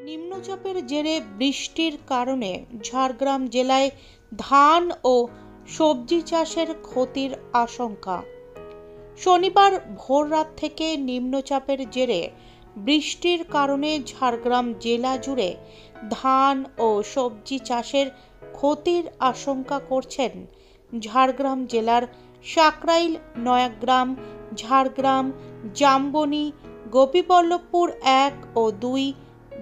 নিম্নচাপের জেরে বৃষ্টির কারণে ঝাড়গ্রাম জেলায় ধান ও সবজি চাষের ক্ষতির আশঙ্কা। শনিবার ভোররাত থেকে নিম্নচাপের জেরে বৃষ্টির কারণে ঝাড়গ্রাম জেলা জুড়ে ধান ও সবজি চাষের ক্ষতির আশঙ্কা করছেন ঝাড়গ্রাম জেলার সাকরাইল, নয়াগ্রাম, ঝাড়গ্রাম, জামবনি, গোপীবল্লভপুর 1 ও 2,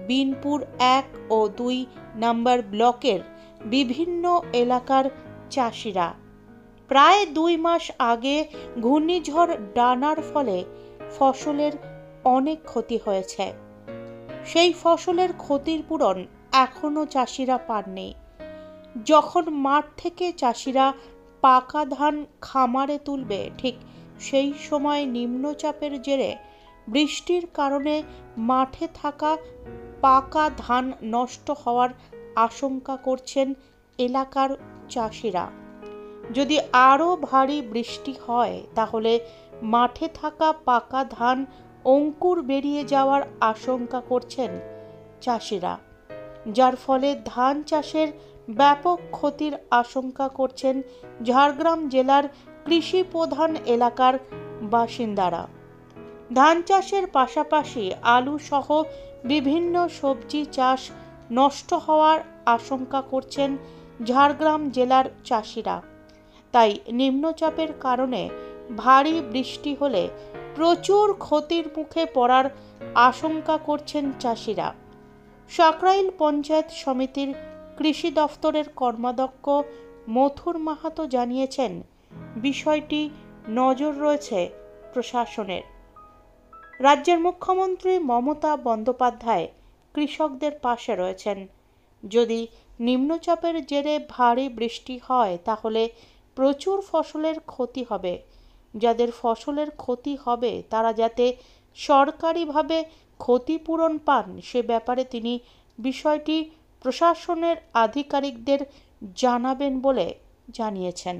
বিনপুর 1 ও 2 নম্বর ব্লকের বিভিন্ন এলাকার চাষিরা। প্রায় 2 মাস আগে ঘূর্ণিঝড় ডানার ফলে ফসলের অনেক ক্ষতি হয়েছে। সেই ফসলের ক্ষতির পূরণ এখনো চাষিরা পাননি। যখন মাঠ থেকে চাষিরা পাকা ধান খামারে তুলবে, ঠিক সেই সময় নিম্নচাপের জেরে বৃষ্টির কারণে মাঠে থাকা পাকা ধান নষ্ট হওয়ার আশঙ্কা করছেন এলাকার চাষিরা। যদি আরও ভারী বৃষ্টি হয় তাহলে মাঠে থাকা পাকা ধান অঙ্কুর বেরিয়ে যাওয়ার আশঙ্কা করছেন চাষিরা, যার ফলে ধান চাষের ব্যাপক ক্ষতির আশঙ্কা করছেন ঝাড়গ্রাম জেলার কৃষি প্রধান এলাকার বাসিন্দারা। ধান চাষের পাশাপাশি আলু সহ বিভিন্ন সবজি চাষ নষ্ট হওয়ার আশঙ্কা করছেন ঝাড়গ্রাম জেলার চাষিরা। তাই নিম্নচাপের কারণে ভারী বৃষ্টি হলে প্রচুর ক্ষতির মুখে পড়ার আশঙ্কা করছেন চাষিরা। সাকরাইল পঞ্চায়েত সমিতির কৃষি দফতরের কর্মাধ্যক্ষ মথুর মাহাতো জানিয়েছেন, বিষয়টি নজর রয়েছে প্রশাসনের। রাজ্যের মুখ্যমন্ত্রী মমতা বন্দ্যোপাধ্যায় কৃষকদের পাশে রয়েছেন। যদি নিম্নচাপের জেরে ভারী বৃষ্টি হয় তাহলে প্রচুর ফসলের ক্ষতি হবে। যাদের ফসলের ক্ষতি হবে তারা যাতে সরকারিভাবে ক্ষতিপূরণ পান সে ব্যাপারে তিনি বিষয়টি প্রশাসনের আধিকারিকদের জানাবেন বলে জানিয়েছেন।